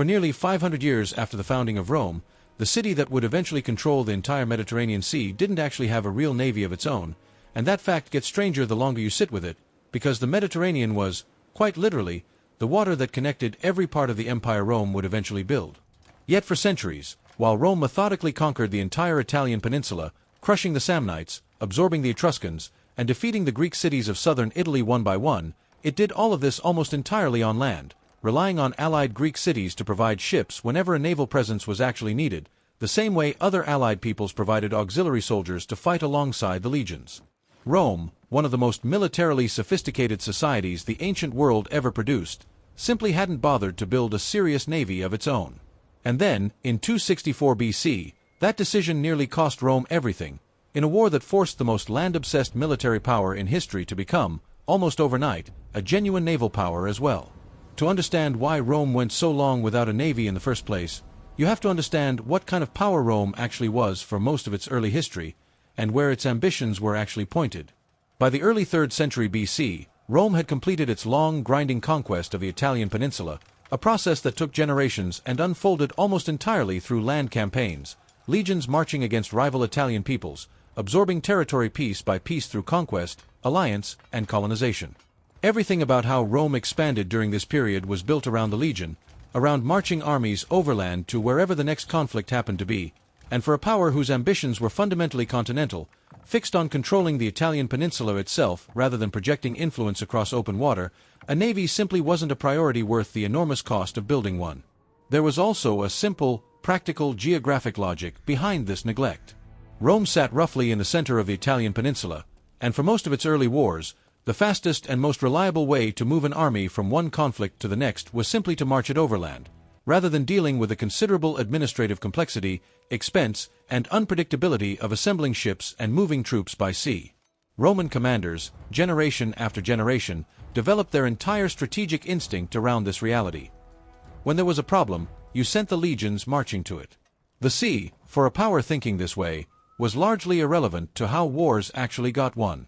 For nearly 500 years after the founding of Rome, the city that would eventually control the entire Mediterranean Sea didn't actually have a real navy of its own, and that fact gets stranger the longer you sit with it, because the Mediterranean was, quite literally, the water that connected every part of the empire Rome would eventually build. Yet for centuries, while Rome methodically conquered the entire Italian peninsula, crushing the Samnites, absorbing the Etruscans, and defeating the Greek cities of southern Italy one by one, it did all of this almost entirely on land, relying on allied Greek cities to provide ships whenever a naval presence was actually needed, the same way other allied peoples provided auxiliary soldiers to fight alongside the legions. Rome, one of the most militarily sophisticated societies the ancient world ever produced, simply hadn't bothered to build a serious navy of its own. And then, in 264 BC, that decision nearly cost Rome everything, in a war that forced the most land-obsessed military power in history to become, almost overnight, a genuine naval power as well. To understand why Rome went so long without a navy in the first place, you have to understand what kind of power Rome actually was for most of its early history, and where its ambitions were actually pointed. By the early 3rd century BC, Rome had completed its long, grinding conquest of the Italian peninsula, a process that took generations and unfolded almost entirely through land campaigns, legions marching against rival Italian peoples, absorbing territory piece by piece through conquest, alliance, and colonization. Everything about how Rome expanded during this period was built around the legion, around marching armies overland to wherever the next conflict happened to be, and for a power whose ambitions were fundamentally continental, fixed on controlling the Italian peninsula itself rather than projecting influence across open water, a navy simply wasn't a priority worth the enormous cost of building one. There was also a simple, practical geographic logic behind this neglect. Rome sat roughly in the center of the Italian peninsula, and for most of its early wars, the fastest and most reliable way to move an army from one conflict to the next was simply to march it overland, rather than dealing with the considerable administrative complexity, expense, and unpredictability of assembling ships and moving troops by sea. Roman commanders, generation after generation, developed their entire strategic instinct around this reality. When there was a problem, you sent the legions marching to it. The sea, for a power thinking this way, was largely irrelevant to how wars actually got won.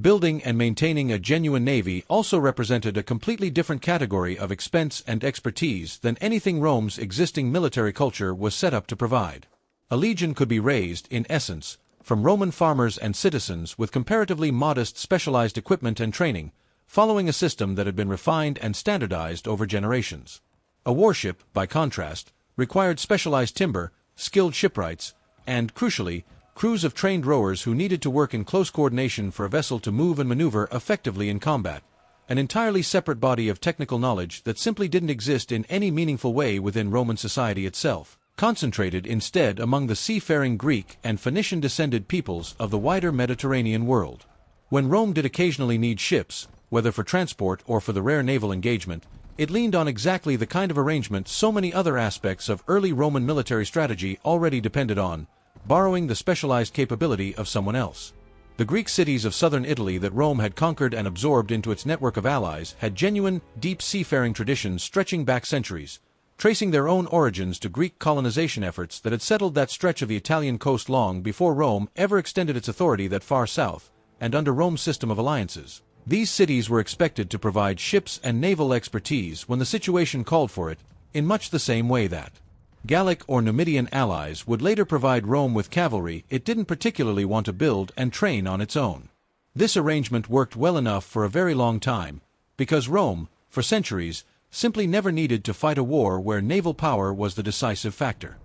Building and maintaining a genuine navy also represented a completely different category of expense and expertise than anything Rome's existing military culture was set up to provide. A legion could be raised, in essence, from Roman farmers and citizens with comparatively modest specialized equipment and training, following a system that had been refined and standardized over generations. A warship, by contrast, required specialized timber, skilled shipwrights, and, crucially, crews of trained rowers who needed to work in close coordination for a vessel to move and maneuver effectively in combat, an entirely separate body of technical knowledge that simply didn't exist in any meaningful way within Roman society itself, concentrated instead among the seafaring Greek and Phoenician-descended peoples of the wider Mediterranean world. When Rome did occasionally need ships, whether for transport or for the rare naval engagement, it leaned on exactly the kind of arrangement so many other aspects of early Roman military strategy already depended on, borrowing the specialized capability of someone else. The Greek cities of southern Italy that Rome had conquered and absorbed into its network of allies had genuine, deep seafaring traditions stretching back centuries, tracing their own origins to Greek colonization efforts that had settled that stretch of the Italian coast long before Rome ever extended its authority that far south, and under Rome's system of alliances. These cities were expected to provide ships and naval expertise when the situation called for it, in much the same way that Gallic or Numidian allies would later provide Rome with cavalry it didn't particularly want to build and train on its own. This arrangement worked well enough for a very long time, because Rome, for centuries, simply never needed to fight a war where naval power was the decisive factor.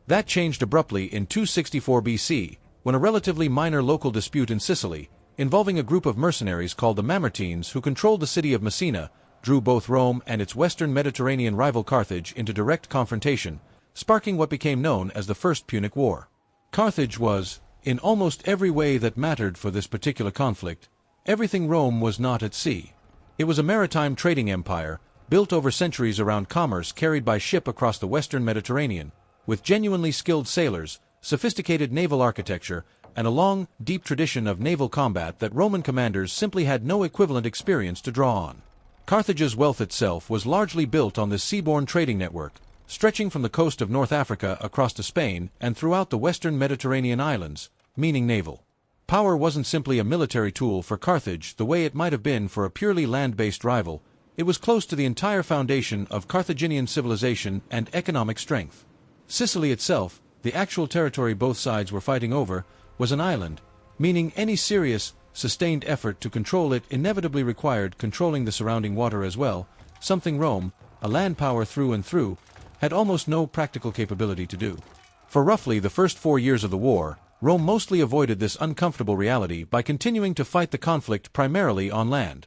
That changed abruptly in 264 BC, when a relatively minor local dispute in Sicily, involving a group of mercenaries called the Mamertines who controlled the city of Messina, drew both Rome and its western Mediterranean rival Carthage into direct confrontation, sparking what became known as the First Punic War. Carthage was, in almost every way that mattered for this particular conflict, everything Rome was not at sea. It was a maritime trading empire, built over centuries around commerce carried by ship across the western Mediterranean, with genuinely skilled sailors, sophisticated naval architecture, and a long, deep tradition of naval combat that Roman commanders simply had no equivalent experience to draw on. Carthage's wealth itself was largely built on this seaborne trading network, stretching from the coast of North Africa across to Spain and throughout the western Mediterranean islands, meaning naval power wasn't simply a military tool for Carthage the way it might have been for a purely land-based rival, It was close to the entire foundation of Carthaginian civilization and economic strength. Sicily itself, the actual territory both sides were fighting over, was an island, meaning any serious, sustained effort to control it inevitably required controlling the surrounding water as well, something Rome, a land power through and through, had almost no practical capability to do. For roughly the first 4 years of the war, Rome mostly avoided this uncomfortable reality by continuing to fight the conflict primarily on land.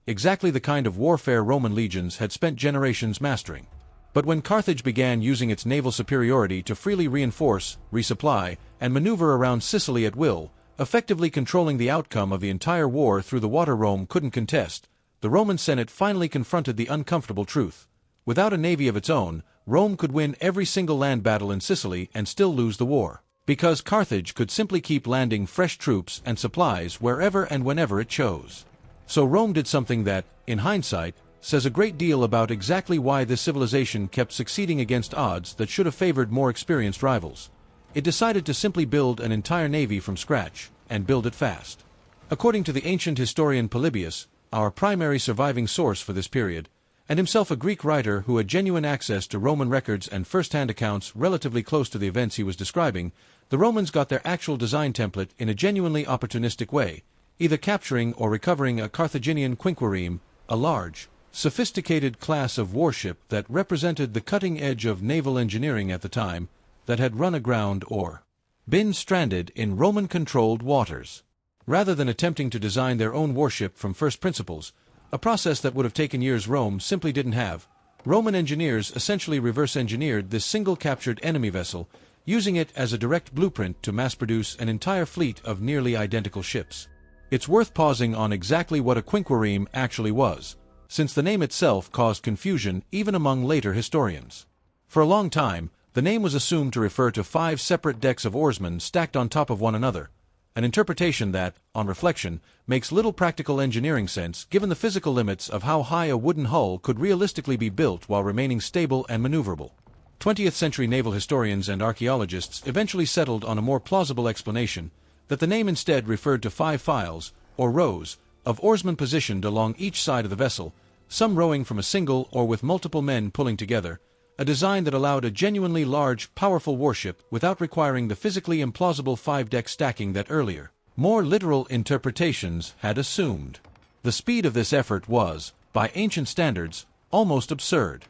Exactly the kind of warfare Roman legions had spent generations mastering. But when Carthage began using its naval superiority to freely reinforce, resupply, and maneuver around Sicily at will, effectively controlling the outcome of the entire war through the water Rome couldn't contest, the Roman Senate finally confronted the uncomfortable truth. Without a navy of its own, Rome could win every single land battle in Sicily and still lose the war, because Carthage could simply keep landing fresh troops and supplies wherever and whenever it chose. So Rome did something that, in hindsight, says a great deal about exactly why this civilization kept succeeding against odds that should have favored more experienced rivals. It decided to simply build an entire navy from scratch, and build it fast. According to the ancient historian Polybius, our primary surviving source for this period, and himself a Greek writer who had genuine access to Roman records and first-hand accounts relatively close to the events he was describing, the Romans got their actual design template in a genuinely opportunistic way, either capturing or recovering a Carthaginian quinquereme, a large, sophisticated class of warship that represented the cutting edge of naval engineering at the time, that had run aground or been stranded in Roman-controlled waters. Rather than attempting to design their own warship from first principles, a process that would have taken years Rome simply didn't have, Roman engineers essentially reverse-engineered this single-captured enemy vessel, using it as a direct blueprint to mass-produce an entire fleet of nearly identical ships. It's worth pausing on exactly what a quinquereme actually was, since the name itself caused confusion even among later historians. For a long time, the name was assumed to refer to 5 separate decks of oarsmen stacked on top of one another, an interpretation that, on reflection, makes little practical engineering sense given the physical limits of how high a wooden hull could realistically be built while remaining stable and maneuverable. 20th-century naval historians and archaeologists eventually settled on a more plausible explanation, that the name instead referred to 5 files, or rows, of oarsmen positioned along each side of the vessel, some rowing from a single or with multiple men pulling together, a design that allowed a genuinely large, powerful warship without requiring the physically implausible 5-deck stacking that earlier, more literal interpretations had assumed. The speed of this effort was, by ancient standards, almost absurd.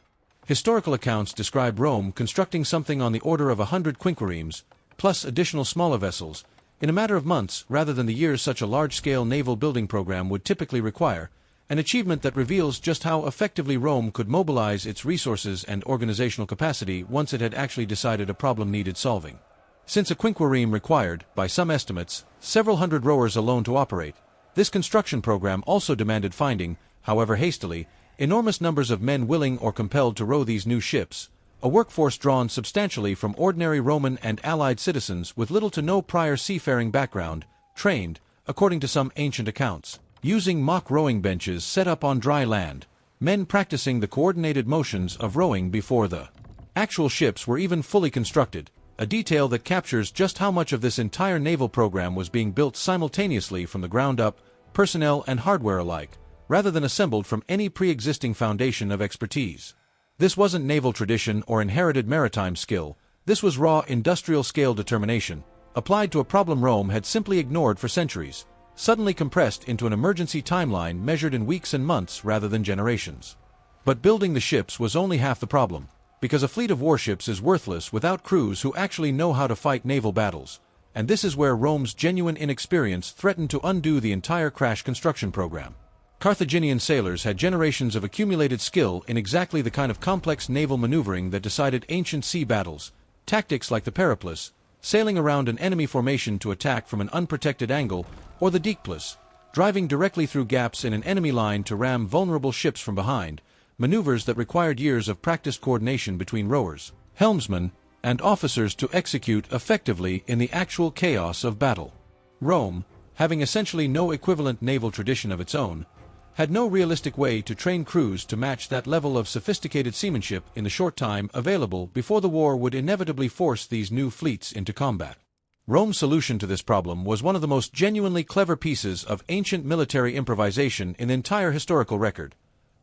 Historical accounts describe Rome constructing something on the order of 100 quinqueremes, plus additional smaller vessels, in a matter of months rather than the years such a large-scale naval building program would typically require, an achievement that reveals just how effectively Rome could mobilize its resources and organizational capacity once it had actually decided a problem needed solving. Since a quinquereme required, by some estimates, several hundred rowers alone to operate, this construction program also demanded finding, however hastily, enormous numbers of men willing or compelled to row these new ships, a workforce drawn substantially from ordinary Roman and Allied citizens with little to no prior seafaring background, trained, according to some ancient accounts, using mock rowing benches set up on dry land, men practicing the coordinated motions of rowing before the actual ships were even fully constructed, a detail that captures just how much of this entire naval program was being built simultaneously from the ground up, personnel and hardware alike, rather than assembled from any pre-existing foundation of expertise. This wasn't naval tradition or inherited maritime skill, this was raw industrial-scale determination, applied to a problem Rome had simply ignored for centuries, suddenly compressed into an emergency timeline measured in weeks and months rather than generations. But building the ships was only half the problem, because a fleet of warships is worthless without crews who actually know how to fight naval battles, and this is where Rome's genuine inexperience threatened to undo the entire crash construction program. Carthaginian sailors had generations of accumulated skill in exactly the kind of complex naval maneuvering that decided ancient sea battles, tactics like the periplus, sailing around an enemy formation to attack from an unprotected angle, or the deepplus, driving directly through gaps in an enemy line to ram vulnerable ships from behind, maneuvers that required years of practiced coordination between rowers, helmsmen, and officers to execute effectively in the actual chaos of battle. Rome, having essentially no equivalent naval tradition of its own, had no realistic way to train crews to match that level of sophisticated seamanship in the short time available before the war would inevitably force these new fleets into combat. Rome's solution to this problem was one of the most genuinely clever pieces of ancient military improvisation in the entire historical record.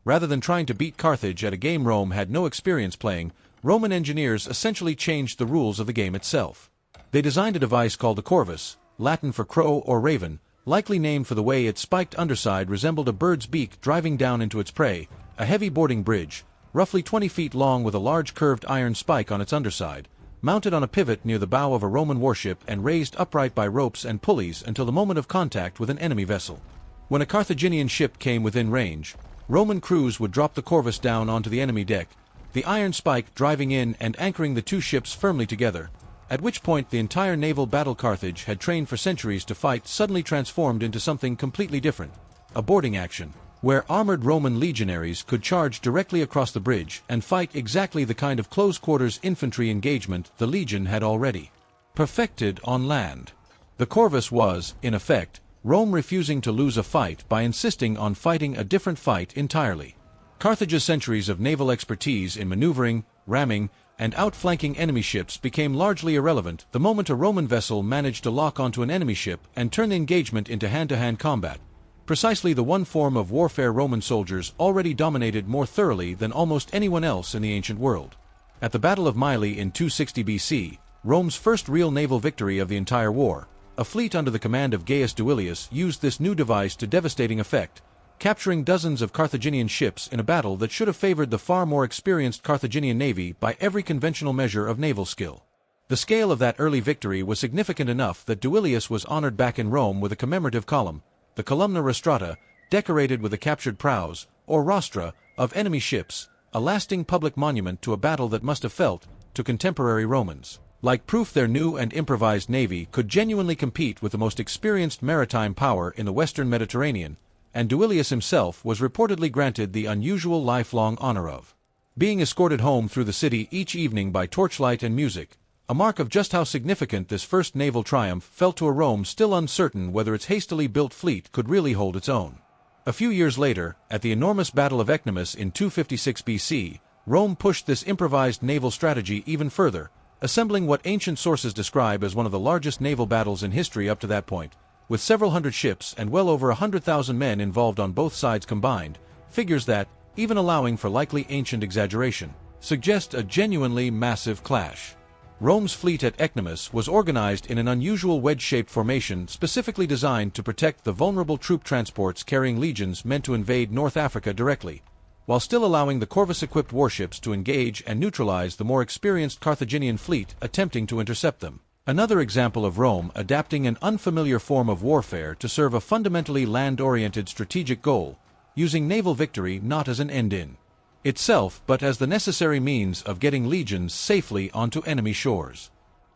Rather than trying to beat Carthage at a game Rome had no experience playing, Roman engineers essentially changed the rules of the game itself. They designed a device called the corvus, Latin for crow or raven, likely named for the way its spiked underside resembled a bird's beak driving down into its prey, a heavy boarding bridge, roughly 20 feet long with a large curved iron spike on its underside, mounted on a pivot near the bow of a Roman warship and raised upright by ropes and pulleys until the moment of contact with an enemy vessel. When a Carthaginian ship came within range, Roman crews would drop the corvus down onto the enemy deck, the iron spike driving in and anchoring the two ships firmly together, at which point the entire naval battle Carthage had trained for centuries to fight suddenly transformed into something completely different, a boarding action, where armored Roman legionaries could charge directly across the bridge and fight exactly the kind of close-quarters infantry engagement the legion had already perfected on land. The corvus was, in effect, Rome refusing to lose a fight by insisting on fighting a different fight entirely. Carthage's centuries of naval expertise in maneuvering, ramming, and outflanking enemy ships became largely irrelevant the moment a Roman vessel managed to lock onto an enemy ship and turn the engagement into hand-to-hand combat, precisely the one form of warfare Roman soldiers already dominated more thoroughly than almost anyone else in the ancient world. At the Battle of Mylae in 260 BC, Rome's first real naval victory of the entire war, a fleet under the command of Gaius Duilius used this new device to devastating effect, capturing dozens of Carthaginian ships in a battle that should have favored the far more experienced Carthaginian navy by every conventional measure of naval skill. The scale of that early victory was significant enough that Duilius was honored back in Rome with a commemorative column, the columna rostrata, decorated with the captured prows, or rostra, of enemy ships, a lasting public monument to a battle that must have felt, to contemporary Romans, like proof their new and improvised navy could genuinely compete with the most experienced maritime power in the western Mediterranean, and Duilius himself was reportedly granted the unusual lifelong honor of being escorted home through the city each evening by torchlight and music, a mark of just how significant this first naval triumph felt to a Rome still uncertain whether its hastily built fleet could really hold its own. A few years later, at the enormous Battle of Ecnomus in 256 BC, Rome pushed this improvised naval strategy even further, assembling what ancient sources describe as one of the largest naval battles in history up to that point, with several hundred ships and well over 100,000 men involved on both sides combined, figures that, even allowing for likely ancient exaggeration, suggest a genuinely massive clash. Rome's fleet at Ecnomus was organized in an unusual wedge-shaped formation specifically designed to protect the vulnerable troop transports carrying legions meant to invade North Africa directly, while still allowing the corvus-equipped warships to engage and neutralize the more experienced Carthaginian fleet attempting to intercept them. Another example of Rome adapting an unfamiliar form of warfare to serve a fundamentally land-oriented strategic goal, using naval victory not as an end in itself but as the necessary means of getting legions safely onto enemy shores.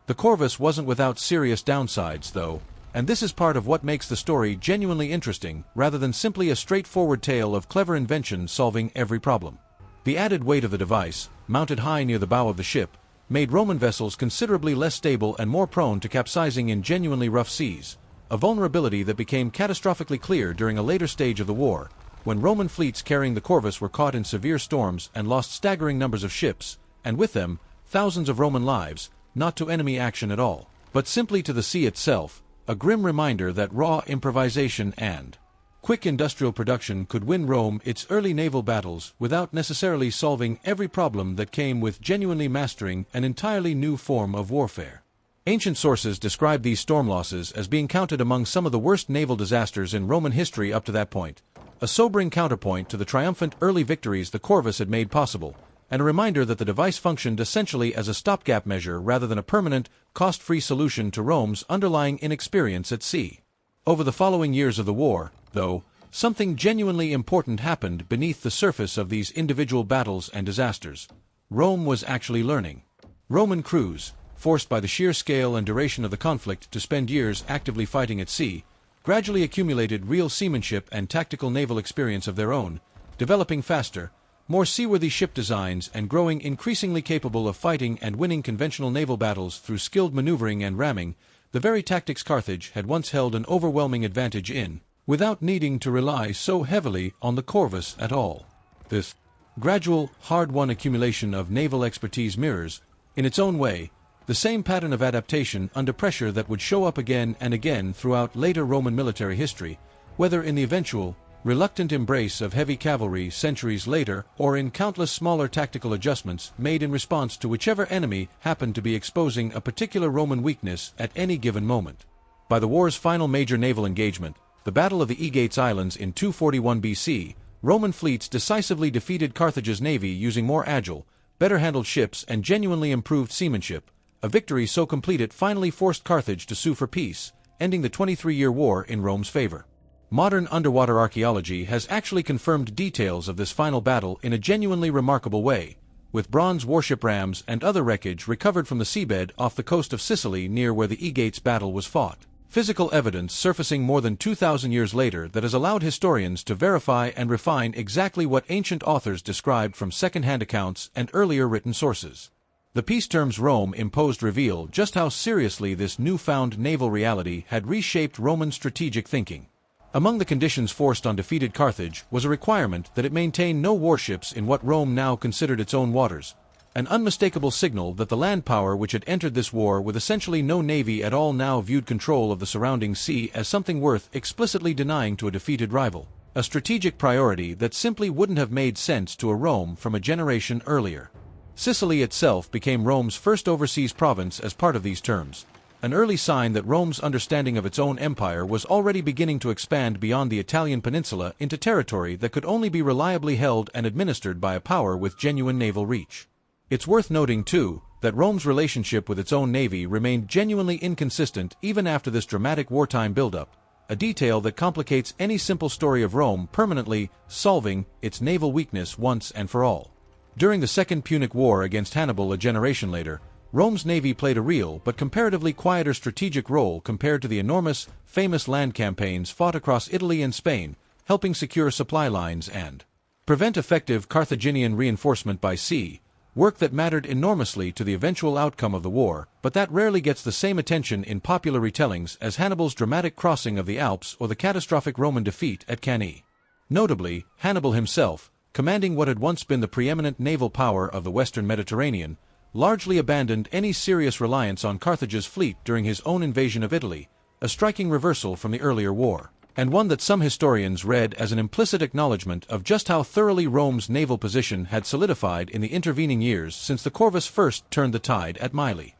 The corvus wasn't without serious downsides, though, and this is part of what makes the story genuinely interesting rather than simply a straightforward tale of clever invention solving every problem. The added weight of the device, mounted high near the bow of the ship, made Roman vessels considerably less stable and more prone to capsizing in genuinely rough seas, a vulnerability that became catastrophically clear during a later stage of the war, when Roman fleets carrying the corvus were caught in severe storms and lost staggering numbers of ships, and with them, thousands of Roman lives, not to enemy action at all, but simply to the sea itself, a grim reminder that raw improvisation and quick industrial production could win Rome its early naval battles without necessarily solving every problem that came with genuinely mastering an entirely new form of warfare. Ancient sources describe these storm losses as being counted among some of the worst naval disasters in Roman history up to that point, a sobering counterpoint to the triumphant early victories the corvus had made possible, and a reminder that the device functioned essentially as a stopgap measure rather than a permanent, cost-free solution to Rome's underlying inexperience at sea. Over the following years of the war, though, something genuinely important happened beneath the surface of these individual battles and disasters. Rome was actually learning. Roman crews, forced by the sheer scale and duration of the conflict to spend years actively fighting at sea, gradually accumulated real seamanship and tactical naval experience of their own, developing faster, more seaworthy ship designs and growing increasingly capable of fighting and winning conventional naval battles through skilled maneuvering and ramming, the very tactics Carthage had once held an overwhelming advantage in, without needing to rely so heavily on the corvus at all. This gradual, hard-won accumulation of naval expertise mirrors, in its own way, the same pattern of adaptation under pressure that would show up again and again throughout later Roman military history, whether in the eventual, reluctant embrace of heavy cavalry centuries later, or in countless smaller tactical adjustments made in response to whichever enemy happened to be exposing a particular Roman weakness at any given moment. By the war's final major naval engagement, the Battle of the Aegates Islands in 241 BC, Roman fleets decisively defeated Carthage's navy using more agile, better-handled ships and genuinely improved seamanship, a victory so complete it finally forced Carthage to sue for peace, ending the 23-year war in Rome's favor. Modern underwater archaeology has actually confirmed details of this final battle in a genuinely remarkable way, with bronze warship rams and other wreckage recovered from the seabed off the coast of Sicily near where the Aegates battle was fought. Physical evidence surfacing more than 2,000 years later that has allowed historians to verify and refine exactly what ancient authors described from second-hand accounts and earlier written sources. The peace terms Rome imposed reveal just how seriously this newfound naval reality had reshaped Roman strategic thinking. Among the conditions forced on defeated Carthage was a requirement that it maintain no warships in what Rome now considered its own waters, an unmistakable signal that the land power which had entered this war with essentially no navy at all now viewed control of the surrounding sea as something worth explicitly denying to a defeated rival, a strategic priority that simply wouldn't have made sense to a Rome from a generation earlier. Sicily itself became Rome's first overseas province as part of these terms, an early sign that Rome's understanding of its own empire was already beginning to expand beyond the Italian peninsula into territory that could only be reliably held and administered by a power with genuine naval reach. It's worth noting, too, that Rome's relationship with its own navy remained genuinely inconsistent even after this dramatic wartime buildup, a detail that complicates any simple story of Rome permanently solving its naval weakness once and for all. During the Second Punic War against Hannibal a generation later, Rome's navy played a real but comparatively quieter strategic role compared to the enormous, famous land campaigns fought across Italy and Spain, helping secure supply lines and prevent effective Carthaginian reinforcement by sea, work that mattered enormously to the eventual outcome of the war, but that rarely gets the same attention in popular retellings as Hannibal's dramatic crossing of the Alps or the catastrophic Roman defeat at Cannae. Notably, Hannibal himself, commanding what had once been the preeminent naval power of the western Mediterranean, largely abandoned any serious reliance on Carthage's fleet during his own invasion of Italy, a striking reversal from the earlier war, and one that some historians read as an implicit acknowledgement of just how thoroughly Rome's naval position had solidified in the intervening years since the Corvus first turned the tide at Mylae.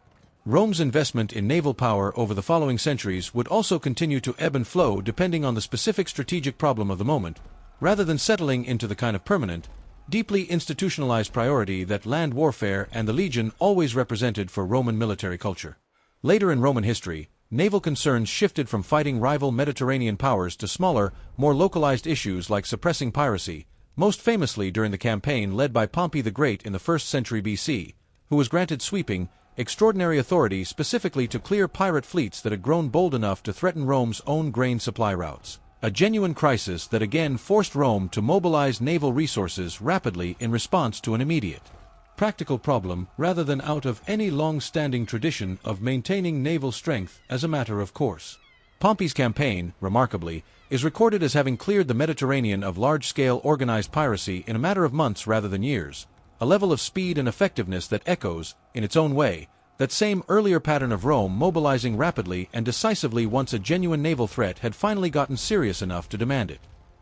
Rome's investment in naval power over the following centuries would also continue to ebb and flow depending on the specific strategic problem of the moment, rather than settling into the kind of permanent, deeply institutionalized priority that land warfare and the legion always represented for Roman military culture. Later in Roman history, naval concerns shifted from fighting rival Mediterranean powers to smaller, more localized issues like suppressing piracy, most famously during the campaign led by Pompey the Great in the 1st century BC, who was granted sweeping, extraordinary authority specifically to clear pirate fleets that had grown bold enough to threaten Rome's own grain supply routes. A genuine crisis that again forced Rome to mobilize naval resources rapidly in response to an immediate, practical problem rather than out of any long-standing tradition of maintaining naval strength as a matter of course. Pompey's campaign, remarkably, is recorded as having cleared the Mediterranean of large-scale organized piracy in a matter of months rather than years, a level of speed and effectiveness that echoes, in its own way, that same earlier pattern of Rome mobilizing rapidly and decisively once a genuine naval threat had finally gotten serious enough to demand it.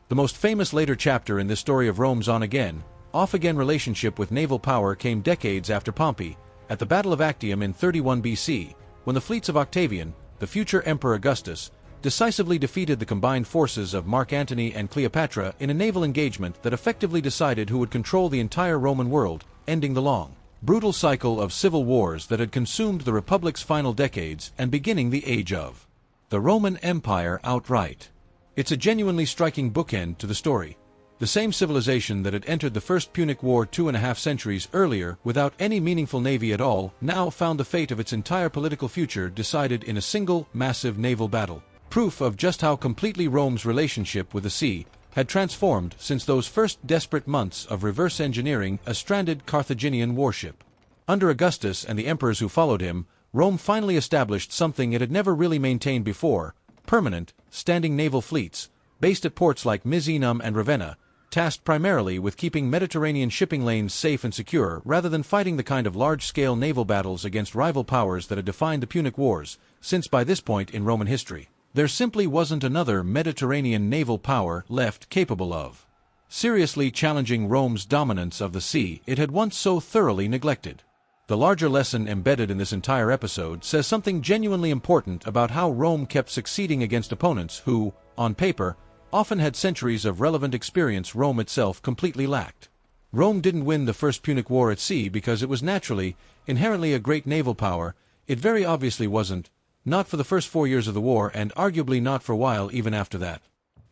The most famous later chapter in this story of Rome's on-again, off-again relationship with naval power came decades after Pompey, at the Battle of Actium in 31 BC, when the fleets of Octavian, the future Emperor Augustus, decisively defeated the combined forces of Mark Antony and Cleopatra in a naval engagement that effectively decided who would control the entire Roman world, ending the long, brutal cycle of civil wars that had consumed the Republic's final decades and beginning the age of the Roman Empire outright. It's a genuinely striking bookend to the story. The same civilization that had entered the First Punic War 2.5 centuries earlier without any meaningful navy at all now found the fate of its entire political future decided in a single, massive naval battle. Proof of just how completely Rome's relationship with the sea had transformed since those first desperate months of reverse engineering a stranded Carthaginian warship. Under Augustus and the emperors who followed him, Rome finally established something it had never really maintained before: permanent, standing naval fleets, based at ports like Misenum and Ravenna, tasked primarily with keeping Mediterranean shipping lanes safe and secure rather than fighting the kind of large-scale naval battles against rival powers that had defined the Punic Wars, since by this point in Roman history, There simply wasn't another Mediterranean naval power left capable of seriously challenging Rome's dominance of the sea it had once so thoroughly neglected. The larger lesson embedded in this entire episode says something genuinely important about how Rome kept succeeding against opponents who, on paper, often had centuries of relevant experience Rome itself completely lacked. Rome didn't win the First Punic War at sea because it was naturally, inherently a great naval power. It very obviously wasn't, not for the first 4 years of the war and arguably not for a while even after that.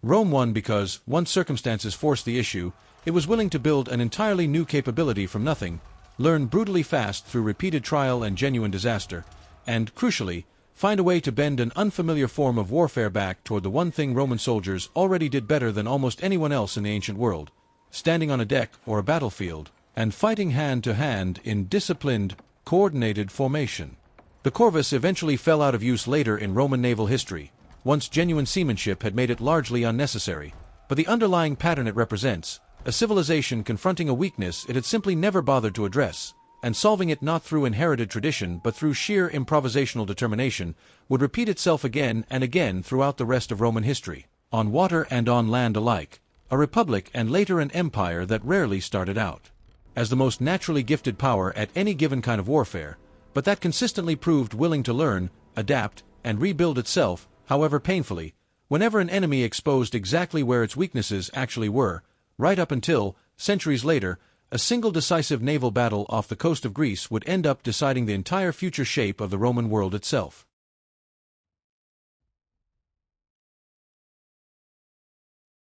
Rome won because, once circumstances forced the issue, it was willing to build an entirely new capability from nothing, learn brutally fast through repeated trial and genuine disaster, and, crucially, find a way to bend an unfamiliar form of warfare back toward the one thing Roman soldiers already did better than almost anyone else in the ancient world: standing on a deck or a battlefield, and fighting hand to hand in disciplined, coordinated formation. The corvus eventually fell out of use later in Roman naval history, once genuine seamanship had made it largely unnecessary, but the underlying pattern it represents, a civilization confronting a weakness it had simply never bothered to address, and solving it not through inherited tradition but through sheer improvisational determination, would repeat itself again and again throughout the rest of Roman history, on water and on land alike, a republic and later an empire that rarely started out as the most naturally gifted power at any given kind of warfare, but that consistently proved willing to learn, adapt, and rebuild itself, however painfully, whenever an enemy exposed exactly where its weaknesses actually were, right up until, centuries later, a single decisive naval battle off the coast of Greece would end up deciding the entire future shape of the Roman world itself.